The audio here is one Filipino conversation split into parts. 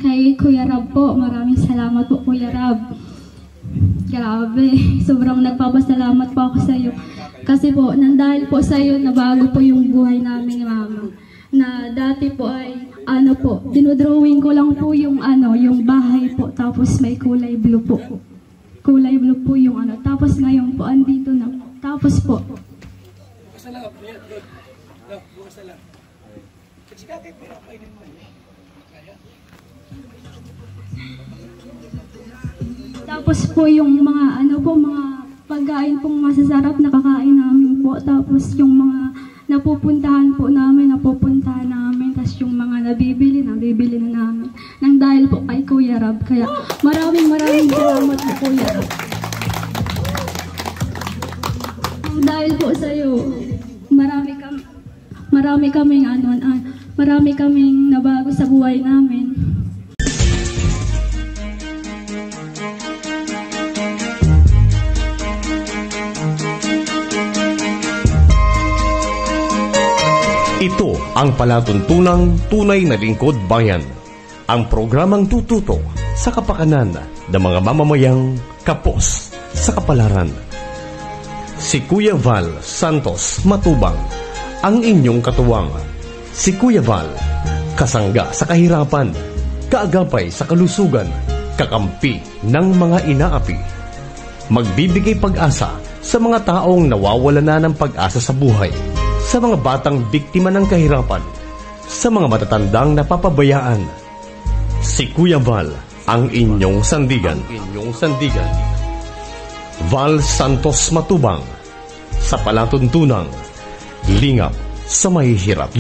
Kay Kuya Rab po, maraming salamat po Kuya Rab. Grabe, sobrang nagpapasalamat po ako sa iyo. Kasi po, nandahil po sa iyo, nabago po yung buhay namin ni Mama. Na dati po ay, dinodrawing ko lang po yung yung bahay po, tapos may kulay blue po. Kulay blue po yung tapos ngayon po, andito na. Tapos po. Tapos po yung mga mga pagkain pong masasarap nakakain namin po. Tapos yung mga napupuntahan namin. Tapos yung mga nabibili na namin. Nang dahil po kay Kuya Rab. Kaya maraming salamat po Kuya Rab. Nang dahil po sa iyo, marami kaming nabago sa buhay namin. Ito ang palatuntunang tunay na lingkod bayan. Ang programang tututo sa kapakanan ng mga mamamayang kapos sa kapalaran. Si Kuya Val Santos Matubang, ang inyong katuwang. Si Kuya Val, kasangga sa kahirapan, kaagapay sa kalusugan, kakampi ng mga inaapi. Magbibigay pag-asa sa mga taong nawawala na ng pag-asa sa buhay, sa mga batang biktima ng kahirapan, sa mga matatandang napapabayaan. Si Kuya Val, ang inyong sandigan. Val Santos Matubang, sa palatuntunang lingap sa mahihirap.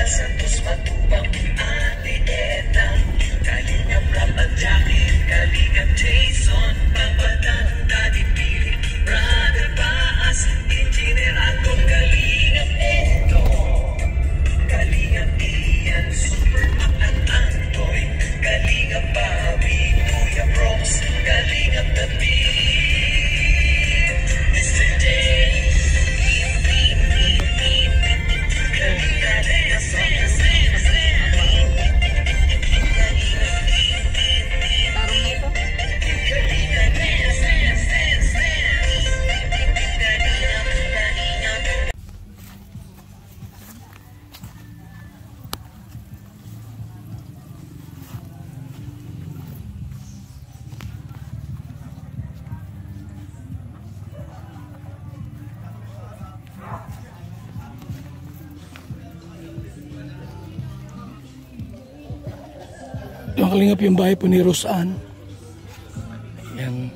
Santos Matubang, Ate Edna, Kalingap Rab at Jackie, Kalingap Jason, Pampatan, Daddy Pili, Brother Baas, Engineer Agong, Kalingap Edo, Kalingap Ian, Supermac at Antoy, Kalingap Bobby, Kuya Bronx, Kalingap David, Mr. Day, Yung kalingap yung bahay po ni Rosan. Yan.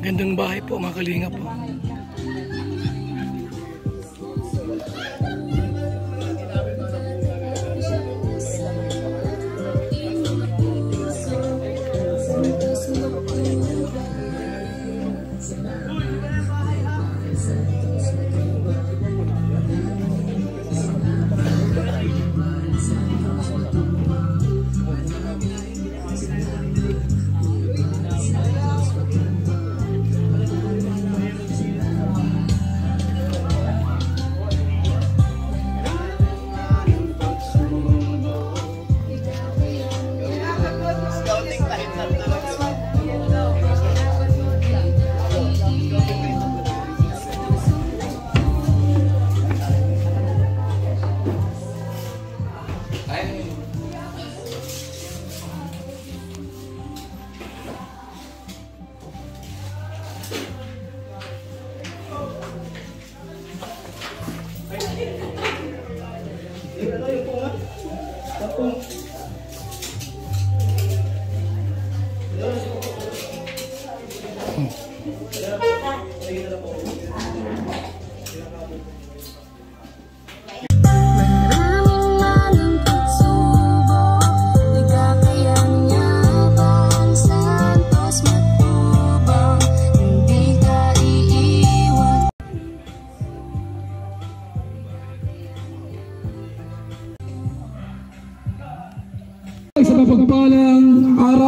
Gandang bahay po mga kalingap po.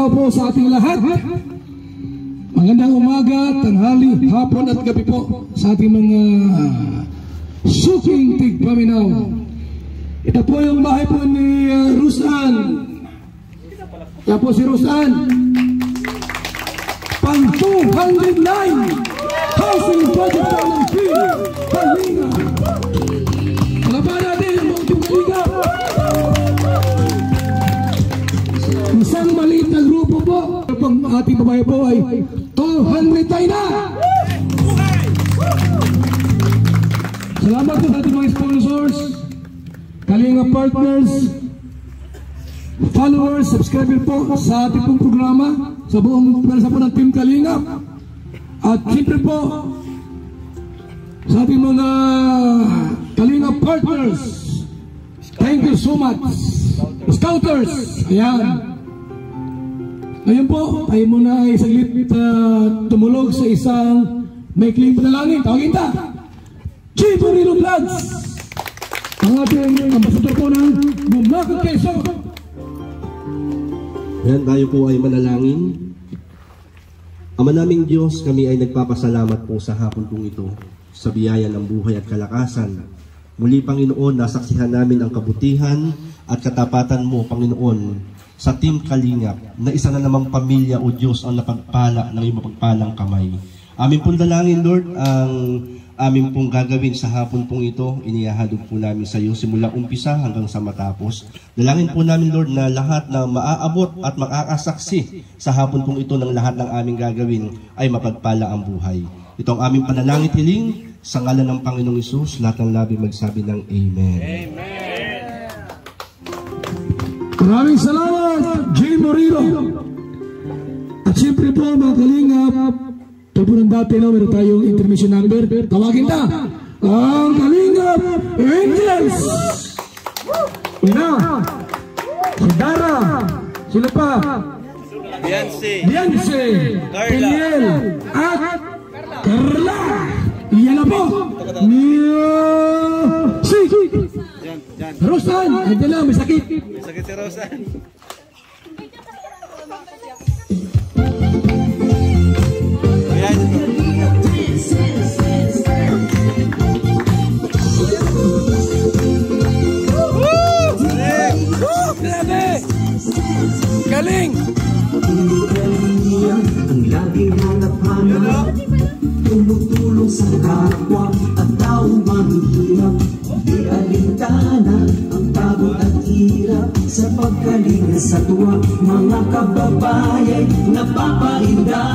araw po sa ating lahat. Magandang umaga, tanghali, hapon at gabi po sa ating mga suking tigpaminaw. Ito po yung bahay po ni Rusan. Yan po si Rusan. Pang 209 housing project po ng Kalinga. Palaban natin ang mga Kalinga. Isang maliit na grupo po. Pang ating babae po ay 200 tayo na. Salamat po sa ating mga sponsors, Kalinga partners, followers, subscriber po sa ating pong programa, sa buong pwersa po ng Team Kalinga. At siyempre po sa ating mga Kalinga partners, thank you so much. Scouters, ayan. Ngayon po, tayo muna ay saglit tumulog sa isang maikling panalangin. Tawagin ta, G. Borilo Vlogs, ang ating ambasador po ng Bumakang Quezon. Ayan, tayo po ay manalangin. Ama naming Diyos, kami ay nagpapasalamat po sa hapon pong ito sa biyaya ng buhay at kalakasan. Muli, Panginoon, nasaksihan namin ang kabutihan at katapatan mo, Panginoon, sa Team Kalingap, na isa na namang pamilya o Diyos ang napagpala ng iyong mapagpalang kamay. Amin pong dalangin, Lord, ang amin pong gagawin sa hapon pong ito, inihahalog po namin sa iyo simula umpisa hanggang sa matapos. Dalangin po namin, Lord, na lahat na maaabot at makakasaksi sa hapon pong ito ng lahat ng aming gagawin ay mapagpala ang buhay. Ito ang aming panalangin hiling sa ngalan ng Panginoong Hesus, lahat ng labi magsabi ng Amen. Amen. Maraming salamat, J. Morilo. At siyempre po, mga Kalingap, ito po ng dati, no, meron tayong intermission number. Tawagin ta, ang Kalingap Angels. Ina, si Dara, sila pa, Beyonce, Daniel, at Carla. Iyan na po, si Rosan. Andiyan lang, may sakit. May sakit si Rosan. Galing! Ang laging hanap-hanap, tumutulong sa kapwa at taong mahihirap. Di alintana ang pagod at hirap sa pagkalinga sa tuwa. Mga kababayan napapainda.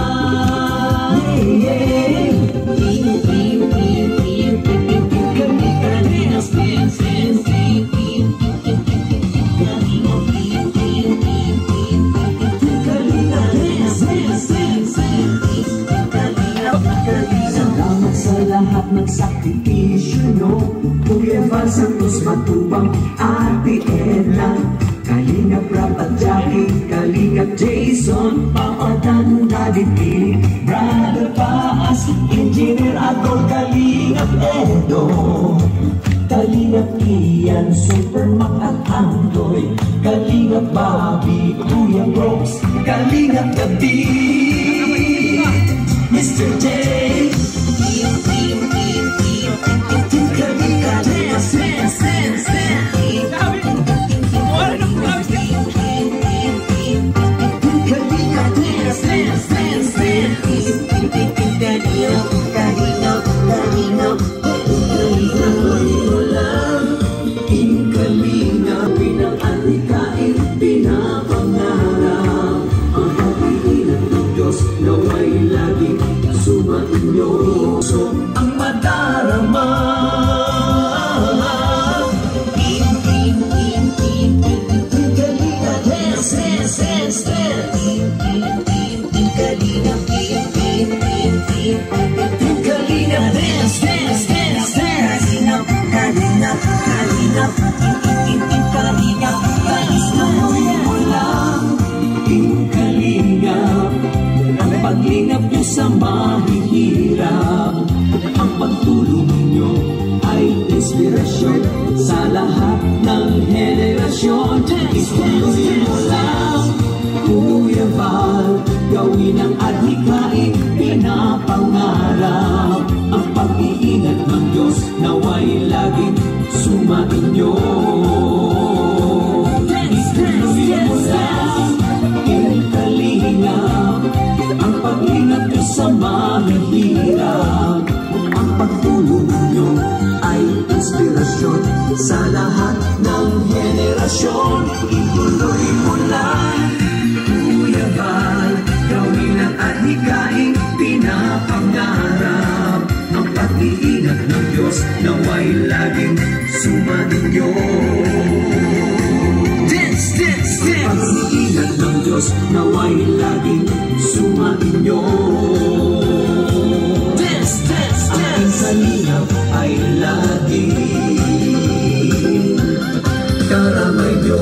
Salamat sa lahat ng sakripisyo nyo, Kuya Val Santos Matubang, Ate Edna, Kalinga Prab at Jackie, Kalinga Jason, Papa Dan, Daddy P, Brother Paas, Engineer Adol, Kalinga Edo, Kalinga Ian, Supermac at Andoy, Kalinga Bobby, Kuya Brooks, Kalinga Gabi, Mr. J, Kalinga ang madarama. Kalinga dance, dance, dance, dance. Kalinga Kalinga dance, dance, dance, dance. Kalinga, Kalinga, Kalinga, mo lang. Kalinga, ang paglingap niyo sa mahihirap, ang pagtulong niyo ay inspirasyon sa lahat ng henerasyon. Ituloy mo lang, Kuya Val. gawin ang adhikain pinapangarap. Ang pag-iingat ng Diyos naway laging sumainyo. Ituloy mo lang in kalingap ang pag-ingat nyo sa mahihirap. Ang pagtulong nyo ay inspirasyon sa lahat ng henerasyon. Ituloy mo lang, Kuya Val, gawin ang adhikain pinapangarap. Ang pag-iingat ng Diyos naway laging sumainyo. Ang pag-iingat ng Diyos naway laging sumainyo. Ang kalingap ay laging karamay nyo.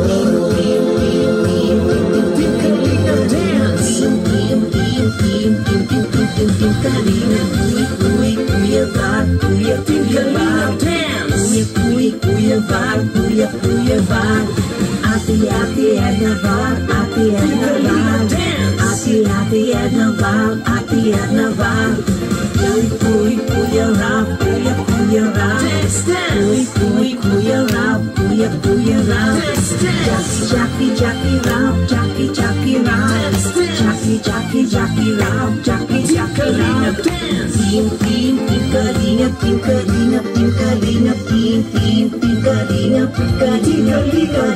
Kalingap dance. Kuya Val, Kuya dance. Kuya Val, Kuya Val. Ate Edna Val, Ate Edna Val. Ate Edna Val, Ate Edna Val. Kuya Rap, Kuya Rap. Kuya Rap, Kuya Rap. Jackie Rap, Jackie Rap. Jackie Rap, Jackie Rap. Team kalingap, team kalingap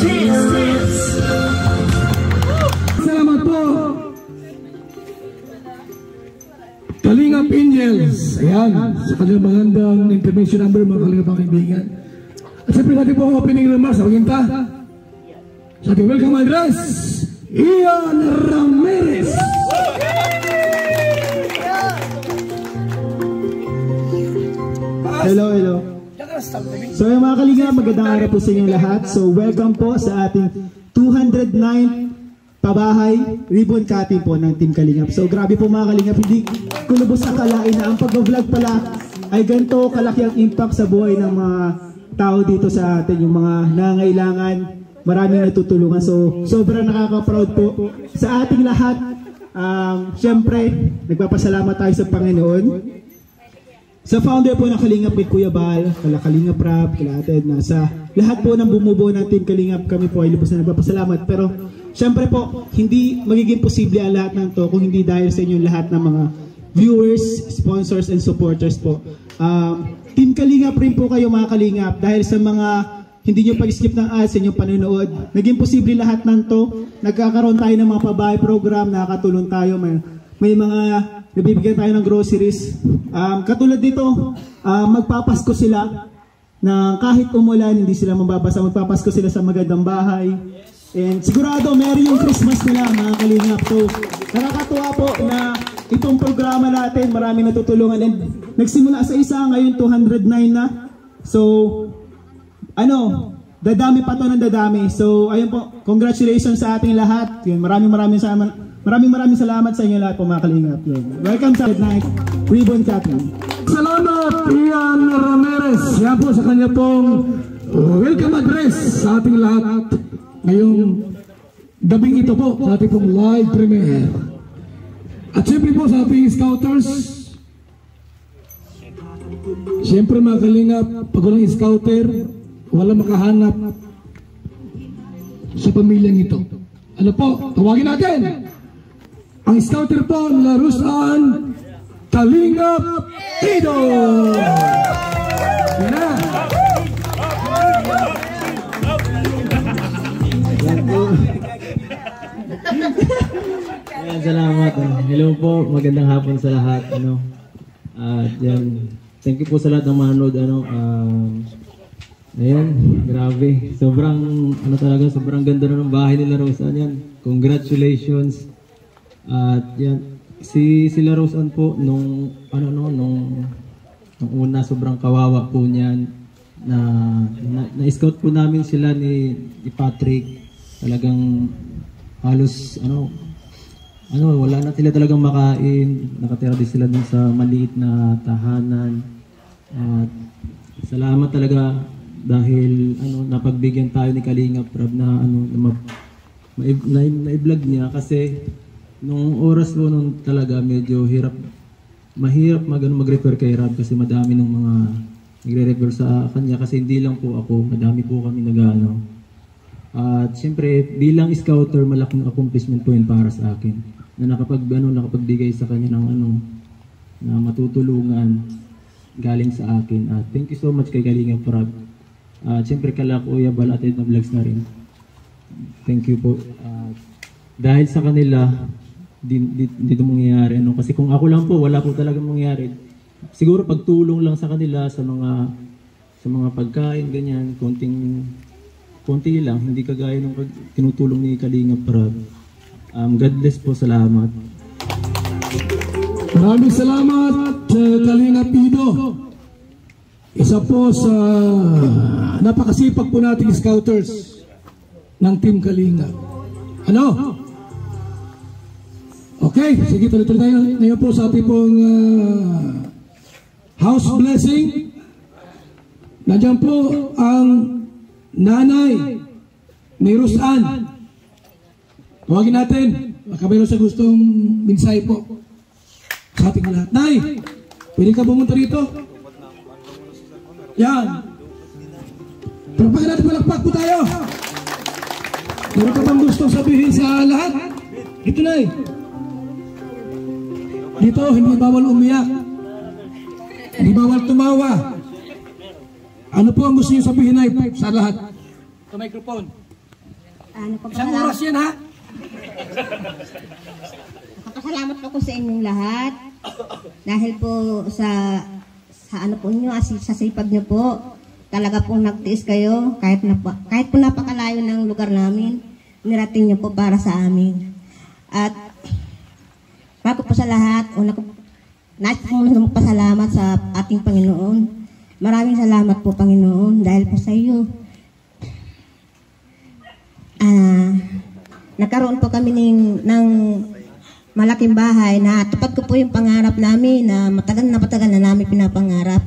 dance. Salamat po. Kalingap Angels. Ayan, sa kanilang magandang intervention number, mga kalingap ang kaibigan. At siyempre natin po ang opening remarks sa paginta. Sa ating welcome address, Ian Ramirez. Hello. So yung mga kalingap, magandang araw po sa inyong lahat. So welcome po sa ating 209th pabahay ribbon cutting po ng Team Kalingap. So grabe po mga kalingap, hindi ko lubos akalain na ang pag-vlog pala ay ganito kalaki ang impact sa buhay ng mga tao dito sa atin, yung mga nangailangan, maraming natutulungan. So sobrang nakaka-proud po sa ating lahat. Siyempre, nagpapasalamat tayo sa Panginoon. Sa founder po ng Kalingap kay Kuya Val, kala Kalingap Rap, kala Ate Edna, sa lahat po ng bumubuo ng Team Kalingap, kami po ay lubos na nagpapasalamat. Pero siyempre po, hindi magiging posible ang lahat ng to kung hindi dahil sa inyong lahat ng mga viewers, sponsors, and supporters po. Team Kalingap rin po kayo mga Kalingap, dahil sa mga hindi nyo pag-skip ng ads sa inyong panonood, naging posible lahat ng to. Nagkakaroon tayo ng mga pabahay program, nakakatulong tayo, may mga nabibigyan tayo ng groceries. Katulad dito, magpapasko sila na kahit umulan, hindi sila mababasa. Magpapasko sila sa magandang bahay. And sigurado, merry yung Christmas nila mga Kalingap. So, nakakatuwa po na itong programa natin, marami natutulungan. And nagsimula sa isa, ngayon 209 na. So, dadami pa to ng dadami. So, ayun po, congratulations sa ating lahat. Yun, maraming salamat sa inyo lahat po mga Kalingap. Welcome sa Night Ribbon Cutting. Salamat Ian Ramirez. Yan po sa kanya pong welcome address sa ating lahat ngayong gabing ito po sa ating pong live premiere. At siyempre po sa ating scouters, siyempre mga Kalingap, pag walang scouter, walang makahanap sa pamilyang ito. Ano po, tawagin natin ang scouter po na Rusan Kalingap Ido. Yan na. Ayan, salamat. Hello po, magandang hapon sa lahat. Yan. Thank you po sa lahat ng manood. Ayan, grabe. Sobrang ganda na ng bahay nila Rosan. Yan. Congratulations. At yan, sila Rosan po nung una sobrang kawawa po niyan na-scout po namin sila ni Patrick. Talagang halos wala na sila talagang makain. Nakatira din sila dun sa maliit na tahanan. At salamat talaga dahil napagbigyan tayo ni Kalingap Rab na i-vlog niya kasi Nung oras ko nung talaga medyo mahirap mag-refer kay Rab kasi madami ng mga nagre-refer sa kanya kasi hindi lang po ako, madami po kami nag-ano. At siyempre, bilang scouter, malaking accomplishment po yun para sa akin na nakapagbigay sa kanya ng na matutulungan galing sa akin. At thank you so much kay Kalingap Rab. At siyempre kala Kuya Bal at Edna Vlogs na rin. Thank you po. Dahil sa kanila, dito mangyayari kasi kung ako lang po wala po talagang mangyayari. Siguro pagtulong lang sa kanila sa mga pagkain ganyan, konti lang, hindi kagaya ng tinutulong ni Kalingap Rab. God bless po, salamat. Maraming salamat Kalingap Ido. Isa po sa napakasipag po nating scouters ng Team Kalingap. Ano? Okay, sige, tuloy-tuloy tayo. Ngayon po sa ating pong house blessing. Nandiyan po ang nanay ni Rosan. Tawagin natin. Baka mayroon sa gustong minsay po sa ating lahat. Nay, pwede ka pumunta rito? Yan. Palakpakan natin, palakpak po tayo. Meron ka bang gustong sabihin sa lahat? Dito, Nay. Dito, hindi bawal umiyak. Hindi bawal tumawa. Ano po ang gusto niyo sabihin, Nay, sa lahat? Sa microphone. Isang oras yan, ha? Nakapasalamat po sa inyong lahat. Dahil po sa ano po niyo, sa sipag niyo po. Talaga pong nagtiis kayo. Kahit po napakalayo ng lugar namin, nirating niyo po para sa amin. At bago po sa lahat, nais po magpasalamat sa ating Panginoon. Maraming salamat po, Panginoon, dahil po sa iyo. Nagkaroon po kami ng malaking bahay na tupad ko po yung pangarap namin na matagal na namin pinapangarap.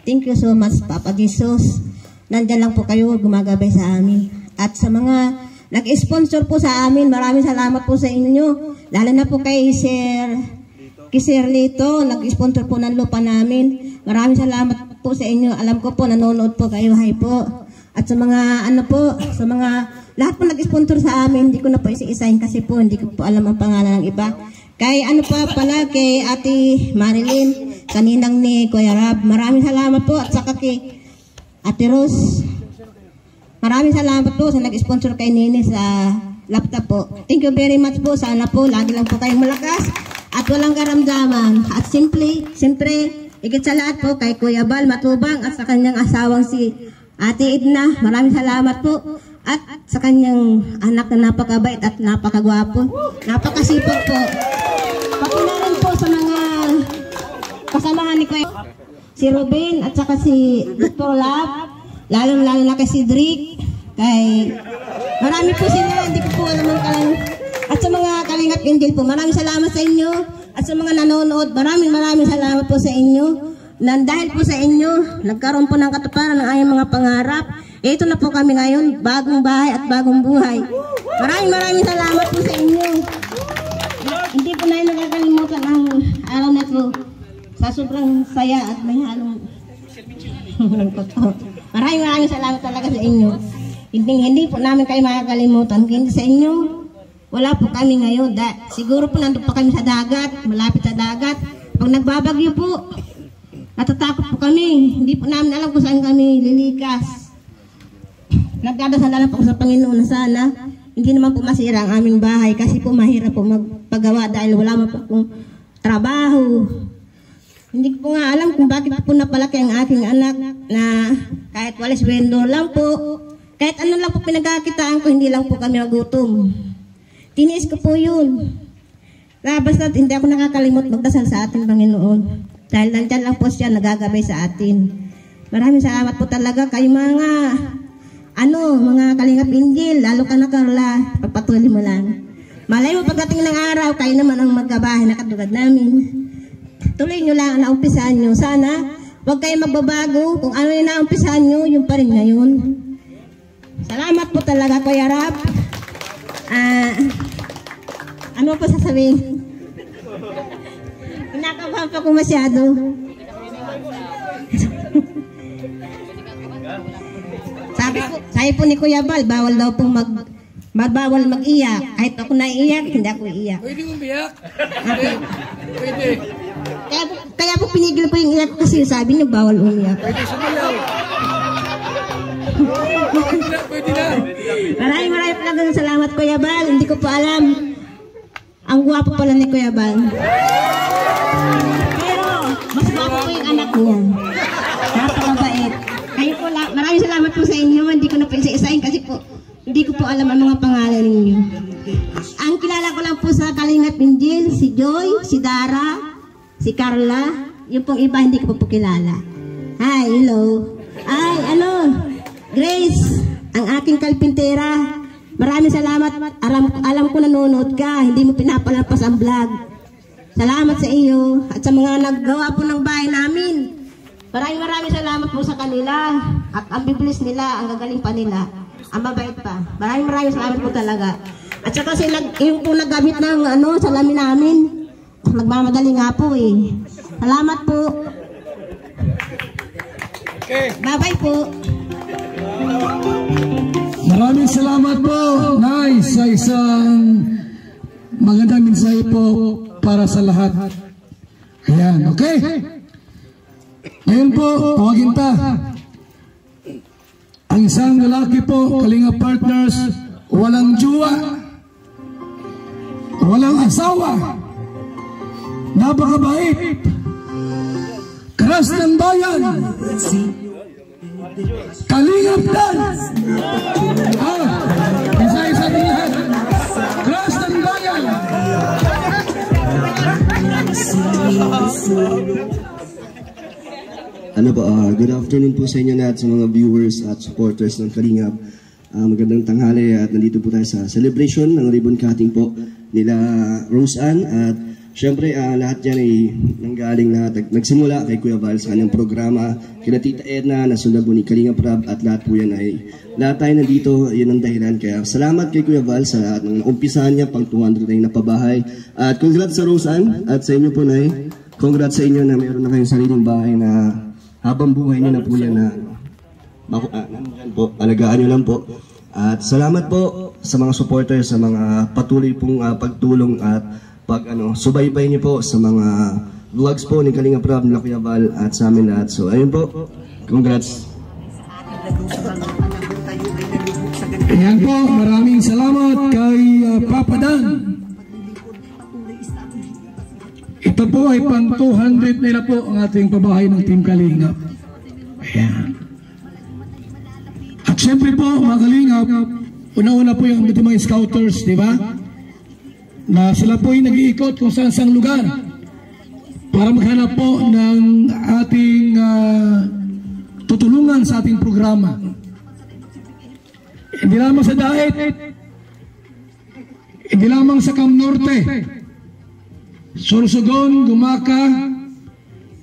Thank you so much, Papa Jesus. Nandyan lang po kayo gumagabay sa amin. At sa mga nag-sponsor po sa amin, maraming salamat po sa inyo. Lalo na po kay Sir Lito, nag-sponsor po ng lupa namin. Maraming salamat po sa inyo. Alam ko po, nanonood po kayo. Hi po. At sa mga sa mga lahat po nag-sponsor sa amin, hindi ko na po isa-isahin kasi po hindi ko po alam ang pangalan ng iba. Kay kay Ate Marilyn, kaninang ni Kuya Rab. Maraming salamat po at saka kay Ate Rose. Maraming salamat po sa nag-sponsor kay Nini sa laptop po. Thank you very much po. Sana po lagi lang po kayong malakas at walang karamdaman. At siyempre, higit sa lahat po kay Kuya Bal Matubang at sa kanyang asawang si Ate Edna. Maraming salamat po. At sa kanyang anak na napakabait at napakagwapo. Napakasipag po. Pati na rin po sa mga kasamahan ni Kuya si Ruben at saka si Dr. Lab. Lalo na kay Cedric. Marami po sila. Hindi ko po alam ang kalang. At sa mga Kalingap Angel po, maraming salamat sa inyo. At sa mga nanonood, maraming salamat po sa inyo. Dahil po sa inyo, nagkaroon po ng katuparan ng ayong mga pangarap. Ito na po kami ngayon, bagong bahay at bagong buhay. Maraming salamat po sa inyo. Hindi po na nakakalimutan ang araw na ito. Sa sobrang saya at may halong maraming salamat talaga sa inyo. Hindi po namin kayo makakalimutan. Hindi sa inyo, wala po kami ngayon. Siguro po nandun pa kami sa dagat, malapit sa dagat. Pag nagbabagyo po, natatakot po kami. Hindi po namin alam kung saan kami lilikas. Nagdadasal lang po sa Panginoon na sana hindi naman po masira ang aming bahay kasi po mahirap po magpagawa dahil wala man po akong trabaho. Hindi ko nga alam kung bakit po napalaki ang aking anak na kahit walis vendor lang po, kahit ano lang po pinagkakitaan ko, hindi lang po kami magutom. Tiniis ko po yun. Basta hindi ako nakakalimot magdasal sa ating Panginoon. Dahil nandyan lang po siya nagagabay sa atin. Maraming salamat po talaga kayo mga Kalingap Angel, lalo ka na Carla, pagpatuloy mo lang. Malay mo pagdating ng araw, kayo naman ang magkabahay na katulad namin. Tuloy nyo lang ang naumpisahan nyo. Sana, huwag kayo magbabago. Kung ano yung naumpisahan nyo, yung pa rin ngayon. Salamat po talaga, Kuya Rab. Ano pa sasabihin? Kinakabahan pa ko masyado. Sabi po ni Kuya Bal, bawal daw pong bawal mag-iyak. Kahit ako naiiyak, hindi ako iiyak. Pwede umiyak. Pwede. Kaya po pinigil po yung iyak kasi sabi niyo bawal umiyak. Pwede sumilaw. Pwede na. Maraming talagang salamat Kuya Bal. Hindi ko pa alam. Ang gwapo pala ni Kuya Bal. Pero mas gwapo po yung anak niya. Napakabait. Kayo po lang. Maraming salamat po sa inyo. Hindi ko na pinsa-isahin kasi po hindi ko po alam ang mga pangalan ninyo. Ang kilala ko lang po sa Kalingap Injil, si Joy, si Dara, si Carla. Yung pong iba hindi ko po kilala. Hi, hello. Ay, Grace, ang aking kalpintera. Maraming salamat. Alam ko nanonood ka. Hindi mo pinapalampas ang vlog. Salamat sa iyo at sa mga naggawa po ng bahay namin. Maraming salamat po sa kanila. At ang biblis nila, ang gagaling pa nila. Ang mabait pa. Maraming salamat po talaga. At saka yung po naggamit ng salamin namin. Nagmamadali nga po eh. Salamat po. Okay. Bye-bye po. Maraming salamat po, Nay, sa isang magandang mensahe po para sa lahat. Ayan, okay? Ngayon po, tawagin ta. Ang isang lalaki po, Kalingap Partners, walang jowa, walang asawa, napakabait, karas ng bayan, Kalingap Dance. Isa-isa din lahat. Karas ng bayan. Good afternoon po sa inyo lahat, sa mga viewers at supporters ng Kalingap. Magandang tanghali at nandito po tayo sa celebration ng ribbon cutting po nila Rose Ann. At syempre lahat yan ay nanggaling na nagsimula kay Kuya Val sa kanyang programa, kina Tita Edna, nasunod po ni Kalingap Rab, at lahat po yan ay lahat tayo nandito, yun ang dahilan. Kaya salamat kay Kuya Val sa lahat ng umpisahan niya pang 200 na yung napabahay. At congrats sa Rose Ann at sa inyo po na congrats sa inyo na mayroon na kayong sariling bahay na habang buhay niyo na po yan na alagaan nyo lang po. At salamat po sa mga supporters, sa mga patuloy pong pagtulong at subaybay niyo po sa mga vlogs po ni Kalingap Rab, ni Kuya Val at sa amin lahat. So ayun po, congrats. Ayan po, maraming salamat kay Papa Dan. Ito po ay pang 200 nila po ang ating pabahay ng Team Kalingap. Ayan. At syempre po, mga Kalingap, una-una po yung mga scouters, di ba? Na sila po ay nag-iikot kung saan-saan lugar para maghanap po ng ating tutulungan sa ating programa. Hindi lamang sa Daet, hindi lamang sa Cam Norte, Sorsogon, Gumaka,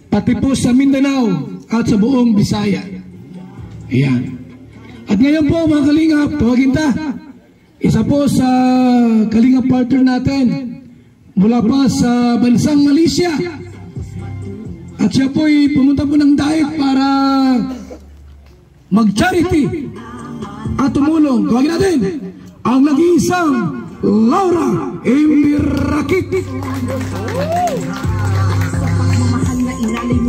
pati po sa Mindanao at sa buong Bisaya. Ayan. At ngayon po mga Kalingap, tawagin ta. Isa po sa Kalingap partner natin mula pa sa bansang Malaysia. At siya po ay pumunta po ng Daet para mag-charity at tumulong. Tawagin natin ang nag-iisang Laura Imbirakit.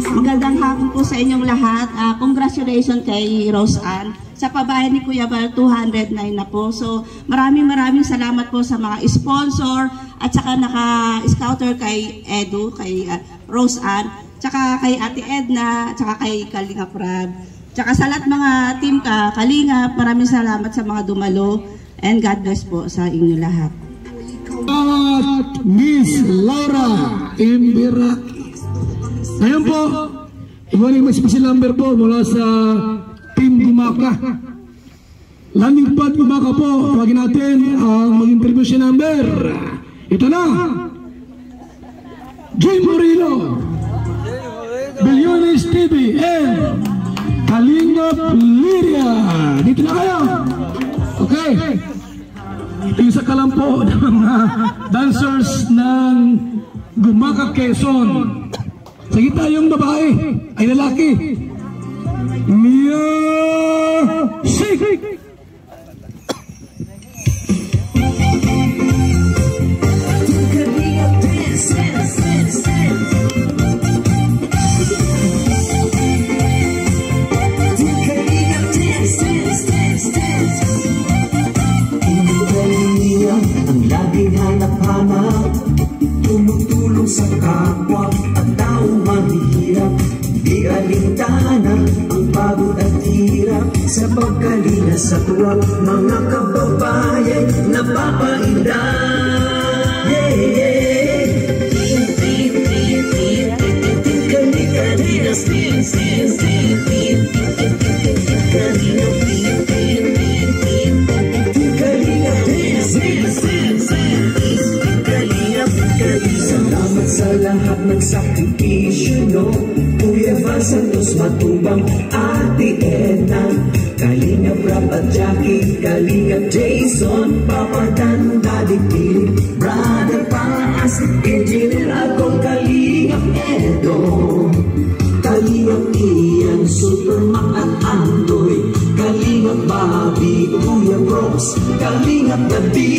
Magandang hapon po sa inyong lahat. Congratulations kay Rose Ann. Sa pabahay ni Kuya Val, 209 na po. So maraming salamat po sa mga sponsor at saka naka-scouter kay Edu, kay Rose Ann, tsaka kay Ate Edna, tsaka kay Kalingap Rab, tsaka sa lahat mga team Kalingap. Maraming salamat sa mga dumalo and God bless po sa inyo lahat. At Miss Laura Imbirakit. Ngayon po, iwanin may special number po mula sa Team Gumaka. Landing pad Gumaka po, tawagin natin ang mag-interview siya number. Ito na! Jay Murillo, Billiones TV, and Kalingap Lyria. Dito na kayo. Okay. isa ka lang po ng mga dancers ng Gumaga, Quezon. Sige tayong babae ay lalaki. Music! Ang laging hanap-hanap, tumutulong sa kapwa at taong mahihirap. Di alintana ang pagod at hirap sa pagkalina sa tuwag mga kababayan napapainda. Salamat sa lahat ng sakripisyo, no? Kuya Val Santos Matubang, Ate Edna, Kalingap Rap at Jackie, Kalingap Jason, Papa Dan, Daddy Philip, Brother Paas, Engineer Agong, Kalingap Edo, Kalingap Ian, Supermac at Andoy, Kalingap Bobby, Kuya Brooks, Kalingap David,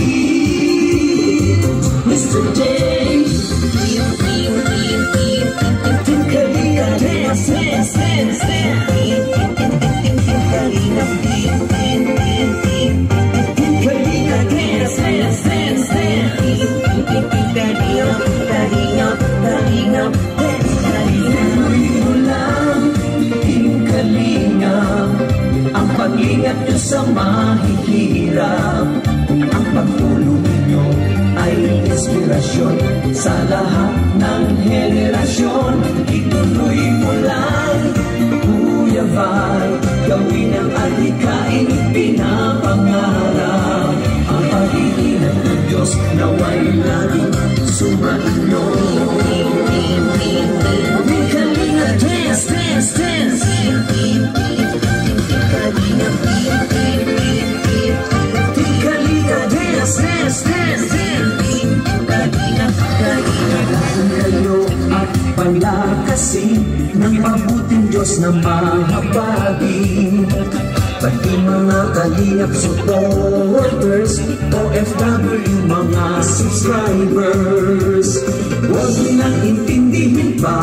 Mr. J, ang pag-ingat nyo sa mahihirap, ang pagtulong nyo ay inspirasyon sa lahat ng henerasyon. Ituloy mo lang, Kuya Val, gawin ang adhikain pinapangarap. Ang pag-iingat ng Diyos naway laging sumainyo. Kalinga, dance, dance, dance. Kalinga, dance, dance, dance. Kailangan kayo at palakasin ng mabuting Diyos na mahabagin. Pati mga kalingap supporters, OFW mga subscribers, huwag nang intindihin pa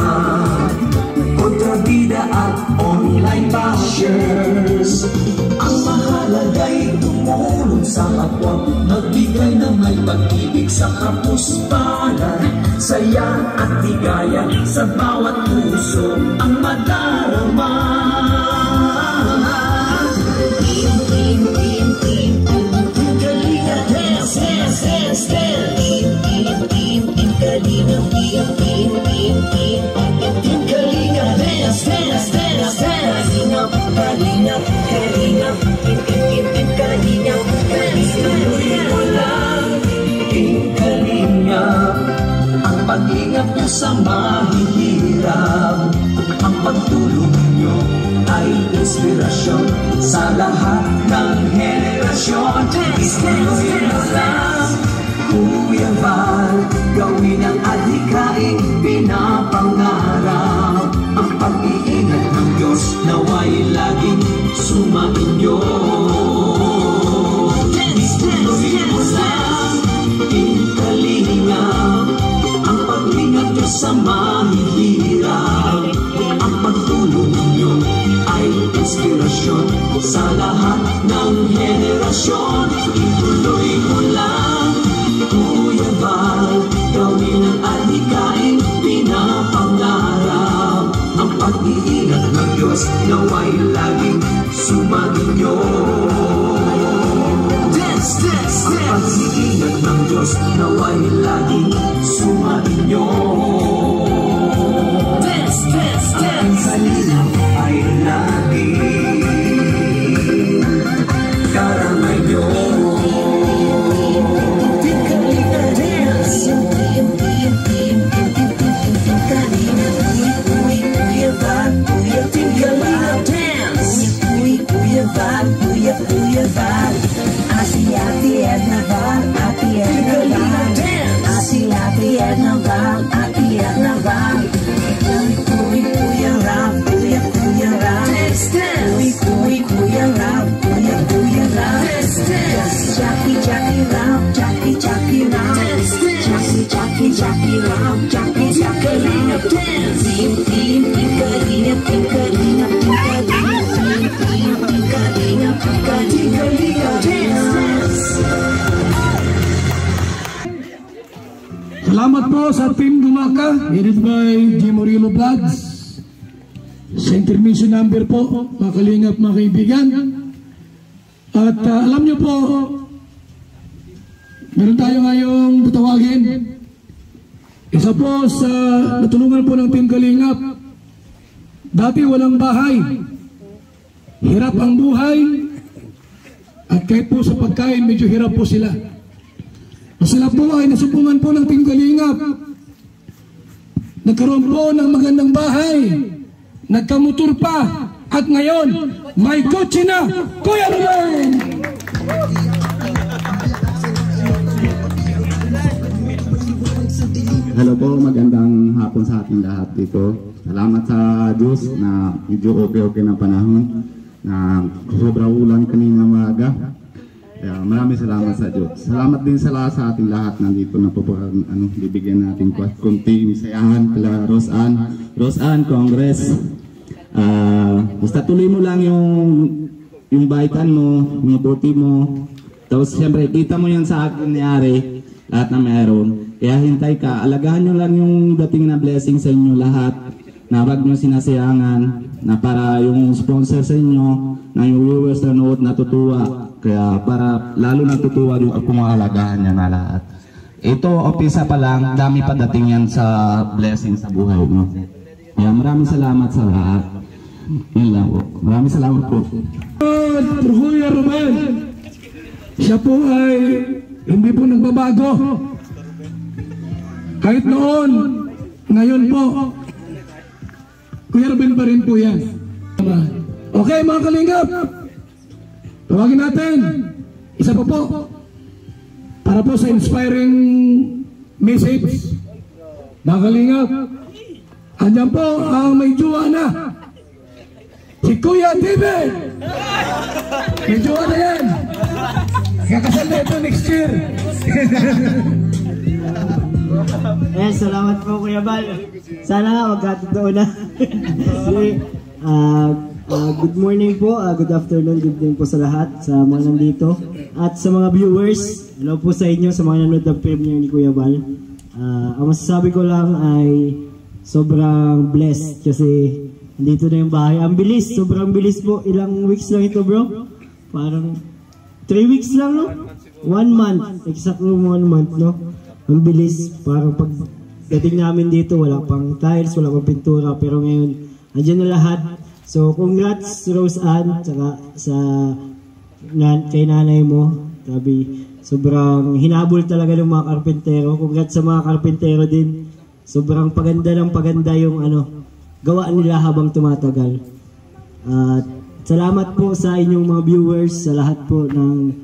kontrabida at online bashers. Ang mahalaga'y tumulong sa kapwa, magbigay ng may pag-ibig sa kapuspanan, saya at ligaya sa bawat puso ang madarama. Kalinga, dance, dance, dance, dance. Kalinga, Kalinga, dance, dance, dance, dance. Kalinga, Kalinga, Kalinga, dance. Tuloy mo lang, Kalinga, ang pag-ingat nyo sa mahihirap, ang pagtulong nyo ay inspirasyon sa lahat ng henerasyon. Tuloy mo lang, Kuya Val, gawin ang adhikain pinapangarap. Ang pag-iingat ng Diyos naway laging sumainyo. Tuloy mo lang, Kalinga, ang pag-ingat nyo sa mahihirap, ang pagtulong nyo ay inspirasyon sa lahat ng henerasyon. Ituloy mo lang, Kuya Val, gawin ang adhikain pinapangarap. Ang pag-iingat ng Diyos naway laging sumainyo. Dance, dance, dance. Ang pag-iingat ng Diyos naway laging sumainyo. Dance, dance, dance. Ang kalinaw ay laging karamay nyo. Kalinga, Kuya Val, Kuya Kalinga, Kalingap Jackie sa Kalingap Dance. Team Kalingap, Team Kalingap, Team Kalingap, Team Kalingap, Team Kalingap Dance. Salamat po sa Team Gumaka, headed by G. Morillo Vlogs. Sa intermission number po, mga Kalingap, mga kaibigan. At alam nyo po, meron tayo ngayong tutawagin. Isa po sa natulungan po ng Team Kalingap. Dati walang bahay. Hirap ang buhay. At kahit po sa pagkain, medyo hirap po sila. Sila po ay nasupungan po ng Team Kalingap. Nagkaroon po ng magandang bahay. Nagkamotor pa. At ngayon, may kotse na. Kuya Ruben! Hello po, magandang hapon sa ating lahat dito. Salamat sa Diyos na medyo okay na panahon. Na sobrang ulan kanina umaga. Kaya maraming salamat sa Diyos. Salamat din sa ating lahat nandito na po bibigyan natin kunting sayahan kala Roseanne, Congress. Basta tuloy mo lang yung baitan mo, yung puti mo. Tapos siyempre kita mo yan sa akin nangyari, lahat na meron. Kaya hintay ka, alagahan nyo lang yung dating na blessing sa inyo lahat. Na wag nyo sinasayangan, na para yung sponsor sa inyo, na yung viewers na nood natutuwa. Kaya para lalo natutuwa yung kumaalagahan niya na lahat. Ito, umpisa pa lang, dami pa dating yan sa blessing sa buhay mo. Kaya maraming salamat sa lahat. Yun lang po. Maraming salamat po. Kuya Ruben, siya po ay hindi po nagbabago. Kahit noon, ngayon po, Kuya Ruben pa rin po yan. Okay mga Kalingap, tawagin natin. Isa pa po. Para po sa inspiring message. Mga Kalingap, andyan po ang may jowa na. Si Kuya David. May jowa na yan. Kakasal na ito next year. Salamat po Kuya Bal. Sana magkatotoo na. Good morning po, good afternoon, good evening po sa lahat, sa mga nandito. At sa mga viewers, hello po sa inyo, sa mga nanonood ng premiere ni Kuya Bal. Ang masasabi ko lang ay sobrang blessed kasi dito na yung bahay. Ang bilis, sobrang bilis po. Ilang weeks lang ito bro? Parang 3 weeks lang no? 1 month, exactly 1 month no? Ang bilis, parang pag dating namin dito, wala pang tiles, wala pang pintura, pero ngayon, andyan na lahat. So, congrats Roseanne, tsaka kay nanay mo. Grabe, sobrang hinabol talaga ng mga karpentero. Congrats sa mga karpentero din. Sobrang paganda ng paganda yung gawa nila habang tumatagal. At salamat po sa inyong mga viewers, sa lahat po ng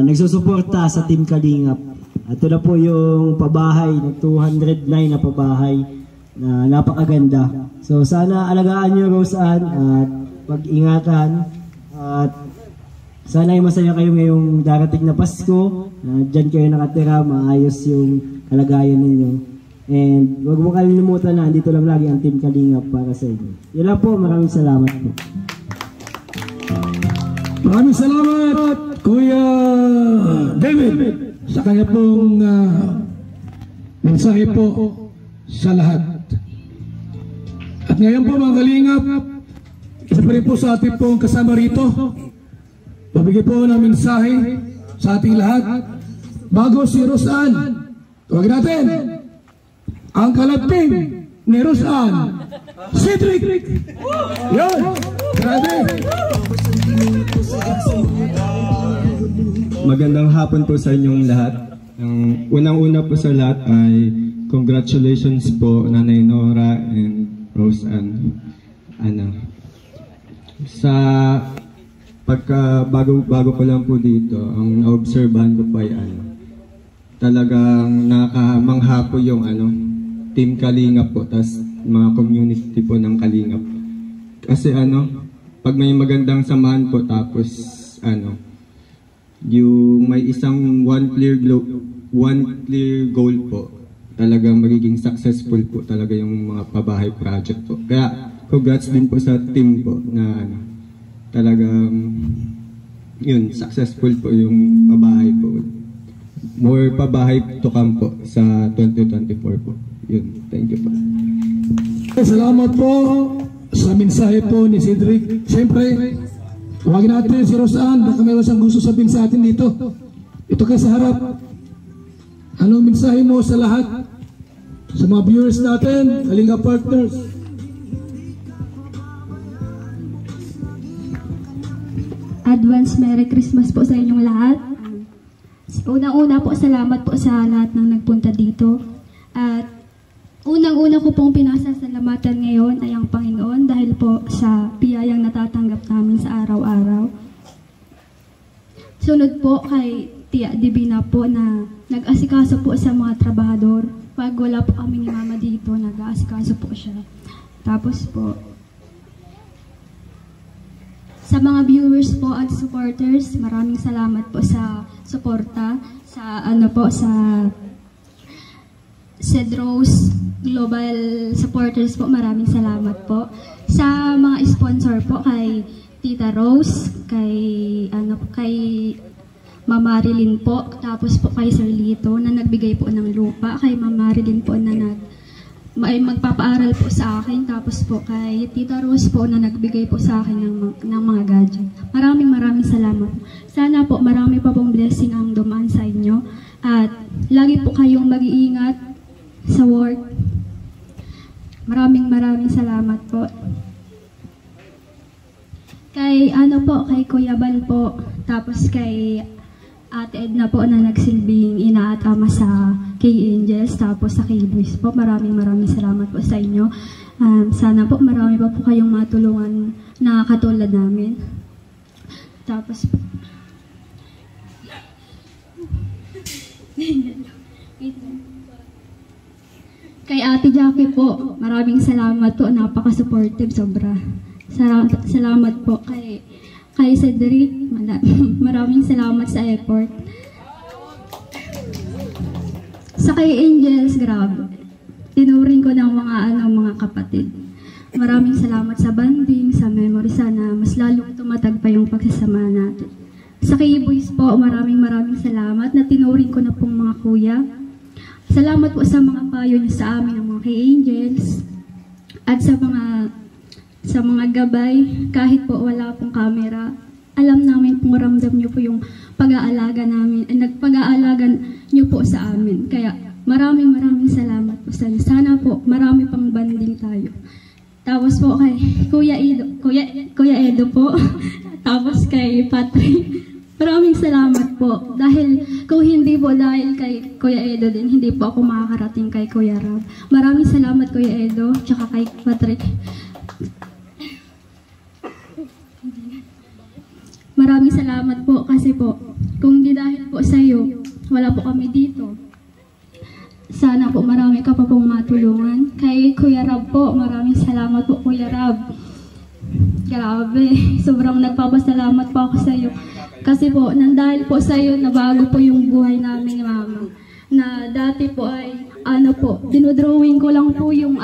nagsusuporta sa Team Kalingap. Ito na po yung pabahay, 209 na pabahay na napakaganda. So sana alagaan nyo Roseanne at pag-ingatan at sana ay masaya kayo ngayong darating na Pasko. Diyan kayo nakatira, maayos yung kalagayan ninyo. And huwag mo kalimutan na andito lang lagi ang Team Kalingap para sa inyo. Yun lang po, maraming salamat po. Maraming salamat Kuya David sa kanya pong mensahe po sa lahat. At ngayon po mga Kalingap, isa pa rin po sa ating pong kasama rito. Pabigay po ng mensahe sa ating lahat. Bago si Roseanne, tawagin natin ang kalaping ni Roseanne, Cedric. Yun, grabe. Magandang hapon po sa inyong lahat. Ang unang-una po sa lahat ay congratulations po Nanay Nora and Roseanne. Sa bago ko lang po dito, ang naobserbahan ko po ay talagang nakamangha po yung Team Kalingap po, tas mga community po ng Kalingap. Kasi pag may magandang samahan po, tapos yung may isang one clear goal po, talagang magiging successful po talaga yung mga pabahay project po. Kaya congrats din po sa team po na talagang yun, successful po yung pabahay po. More pabahay to come po sa 2024 po. Yun, thank you po. Salamat po sa mensahe po ni Cedric. Siyempre, tawagin natin si Roseanne. Baka mayroon siyang gusto sabihin sa atin dito. Ito kayo sa harap. Anong mensahe mo sa lahat? Sa mga viewers natin, Kalinga Partners. Advance Merry Christmas po sa inyong lahat. Unang-una po, salamat po sa lahat ng nagpunta dito. At unang-una ko pong pinasasalamatan ngayon ay ang Panginoon dahil po sa biyayang natatanggap namin sa araw-araw. Sunod po kay Tia Divina po na nag-asikaso po sa mga trabahador. Pag wala po kami ni Mama dito, nag-asikaso po siya. Tapos po, sa mga viewers po at supporters, maraming salamat po sa suporta, sa sa Cedros Global Supporters po, maraming salamat po. Sa mga sponsor po, kay Tita Rose, kay Mama Marilyn po, tapos po kay Sir Lito na nagbigay po ng lupa, kay Mama Marilyn po na magpapaaral po sa akin, tapos po kay Tita Rose po na nagbigay po sa akin ng mga gadget. Maraming salamat. Sana po marami pa pong blessing ang dumaan sa inyo at lagi po kayong mag-iingat sa work. Maraming salamat po. Kay kay Kuya Bal po, tapos kay Ate Edna po na nagsilbing ina at ama sa K-Angels, tapos sa K-Boys po. Maraming salamat po sa inyo. Sana po marami pa po kayong matulungan na katulad namin. Tapos kay Ate Jackie po, maraming salamat po. Napaka-supportive, sobra. Salamat po kay Cedric, maraming salamat sa effort. Sa kay Angels, grabe. Tinuring ko ng mga kapatid. Maraming salamat sa banding, sa memory. Sana mas lalong tumatag pa yung pagsasama natin. Sa kay Boys po, maraming salamat na tinuring ko na pong mga kuya. Salamat po sa mga payo niyo sa amin ng mga kay Angels at sa mga gabay, kahit po wala pong camera, alam namin pong ramdam niyo po yung pag-aalaga namin, nagpag-aalaga niyo po sa amin. Kaya maraming salamat po sa inyo. Sana po marami pang banding tayo. Tapos po kay Kuya Edo po, tapos kay Patrick, maraming salamat po. Dahil kung hindi po dahil kay Kuya Edo din, hindi po ako makakarating kay Kuya Rab. Maraming salamat Kuya Edo, tsaka kay Patrick. Maraming salamat po kasi po, kung di dahil po sa iyo, wala po kami dito. Sana po marami ka pa pong matulungan. Kay Kuya Rab po, maraming salamat po Kuya Rab. Grabe, sobrang nagpapasalamat po ako sa iyo. Kasi po, nandahil po sa iyo, nabago po yung buhay namin ni Mama. Na dati po ay, dinodrawing ko lang po yung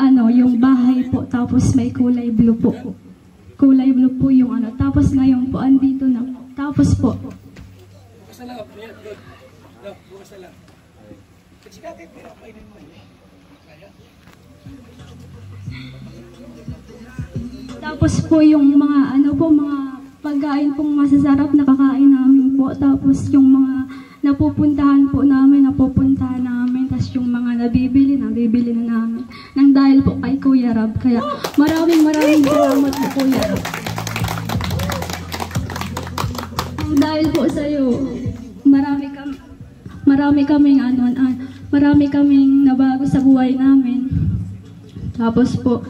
bahay po, tapos may kulay blue po. Kulay blue po yung tapos ngayon po andito na. Tapos po yung mga mga pagkain pong masasarap nakakain namin po. Tapos yung mga napupuntahan namin. Tapos yung mga nabibili na namin. Nang dahil po kay Kuya Rab. Kaya maraming salamat po Kuya Rab. Nang dahil po sa iyo, marami kaming nabago sa buhay namin. Tapos po,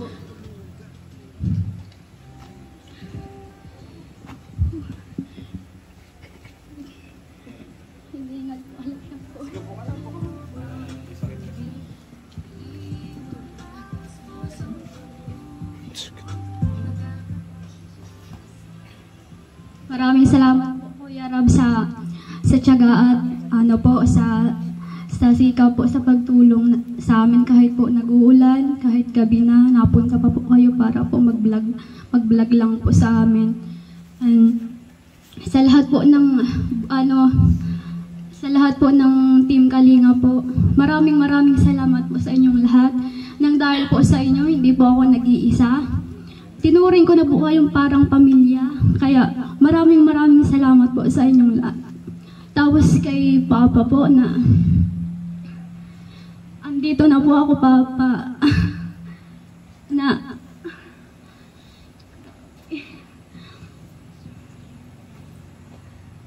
maraming salamat po Kuya Rab sa tiyaga at sa sikap po sa pagtulong sa amin kahit po nag-uulan, kahit gabi na, napunta pa po kayo para po mag-vlog lang po sa amin. And sa lahat po ng sa lahat po ng Team Kalinga po, maraming salamat po sa inyong lahat. Nang dahil po sa inyo, hindi po ako nag-iisa. Tinuring ko na po kayong parang pamilya. Kaya maraming salamat po sa inyong lahat. Tapos kay Papa po na andito na po ako, Papa.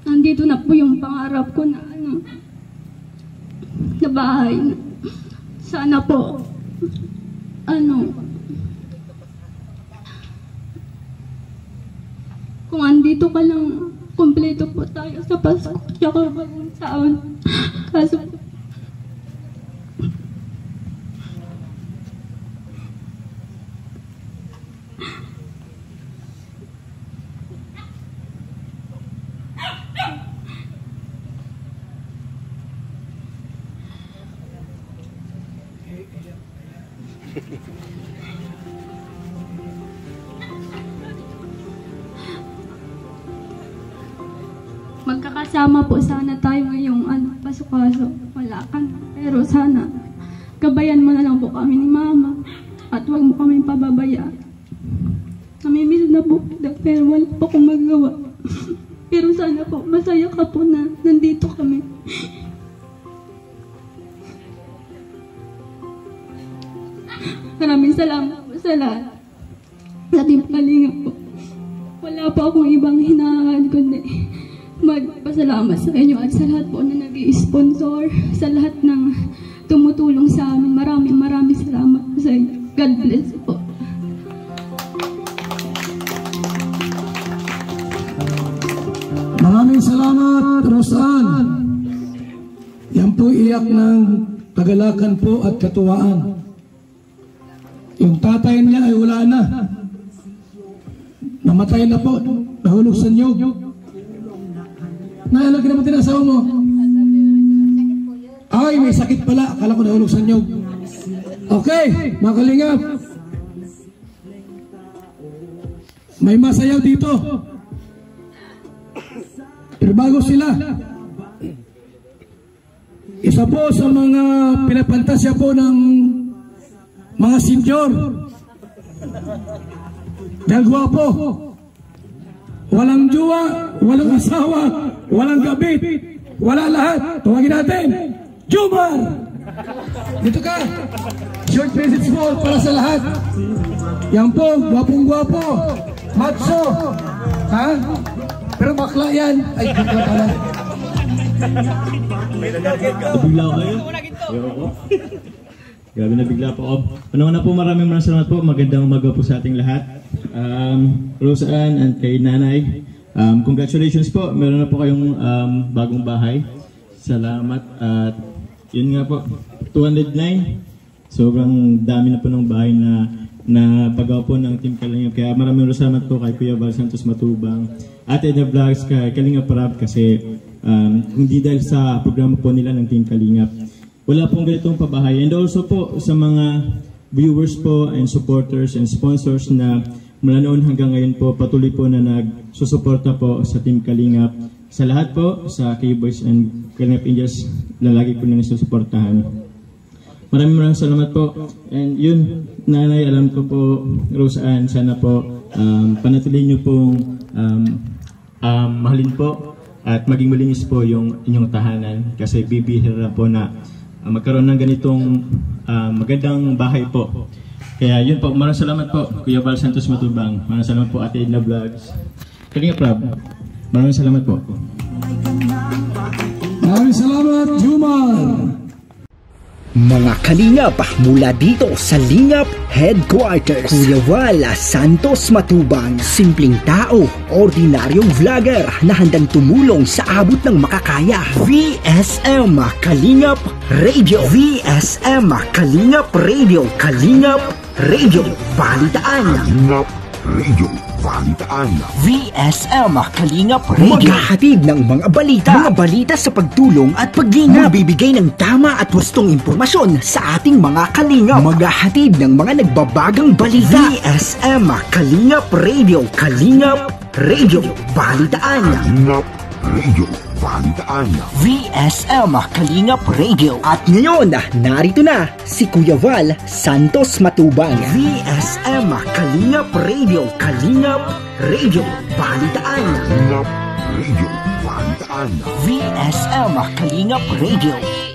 Nandito na po yung pangarap ko na na bahay. Sana po kung andito ka lang, kumpleto po tayo sa Pasko tsaka bagong taon. Kaso magkakasama po sana tayo ngayong Pasko-kaso. Wala ka na. Pero sana gabayan mo na lang po kami ni Mama at huwag mo kami pababayaan. Namimiss na po kita pero wala po akong magawa. Pero sana po masaya ka po na nandito kami. Maraming salamat po sa lahat. Sa Team Kalinga po. Wala po akong ibang hinahangaan kundi magpasalamat sa inyo at sa lahat po na nag-i-sponsor, sa lahat ng tumutulong sa amin. Maraming salamat po sa inyo. God bless po. Maraming salamat, Rosan. Yan po iyak ng kagalakan po at katuwaan. Yung tatay niya ay wala na. Namatay na po. Nahulog sa niyog. Naalagyan naman din ang asawa mo. Ay, may sakit pala. Akala ko nahulog sa niyog. Okay, mga kalingap. May masayaw dito. Pero bago sila, isa po sa mga pinapantasya po ng mga senior. Dahil gwapo. Walang jowa, walang asawa, walang gabit, wala lahat. Tawagin natin, Jumar! Dito ka. Short message po para sa lahat. Yan po, gwapong-gwapo. Matso. Ha? Pero bakla yan. Ay, bakla pala. Bigla ko kayo? Grabe na bigla po ako. Una po maraming salamat po. Magandang umaga po sa ating lahat. Roseanne and kay Nanay. Congratulations po. Meron na po kayong bagong bahay. Salamat. At yun nga po, 209. Sobrang dami na po ng bahay na pagawa po ng Team Kalinga. Kaya maraming salamat po kay Kuya Val Santos Matubang. At Edna Vlogs kay Kalinga Parab kasi hindi dahil sa programa po nila ng Team Kalinga, wala pong ganitong pabahay. And also po sa mga viewers po and supporters and sponsors na mula noon hanggang ngayon po patuloy po na nagsusuporta po sa Team Kalingap. Sa lahat po, sa K-Boys and Kalingap Angels na lagi po na nasusuportahan. Maraming salamat po. And yun, Nanay, alam ko po, Roseanne, sana po panatuloy niyo pong mahalin po at maging malinis po yung inyong tahanan kasi bibihira po na magkaroon ng ganitong magandang bahay po. Kaya yun po, maraming salamat po Kuya Val Santos Matubang, maraming salamat po Ate Edna Vlogs, Kalinga Prab, maraming salamat po. Maraming salamat, Jumar! Mga kalingap mula dito sa Lingap Headquarters, Kuya Val Santos Matubang, simpleng tao, ordinaryong vlogger na handang tumulong sa abot ng makakaya. VSM Kalingap Radio, VSM Kalingap Radio, Kalingap Radio, balitaan. Kalingap Radio Balitaan. VSM Kalingap Radio. Maghahatid ng mga balita sa pagtulong at paglinga. Bibigay ng tama at wastong impormasyon sa ating mga kalingap. Maghahatid ng mga nagbabagang balita. VSM Kalingap Radio. Kalingap Radio Balitaan. Kalingap Radio Balitaan. VSM Kalingap Radio. At ngayon, narito na si Kuya Val Santos Matubang. VSM Kalingap Radio. Kalingap Radio Balitaan. Kalingap Radio Balitaan. VSM Kalingap Radio.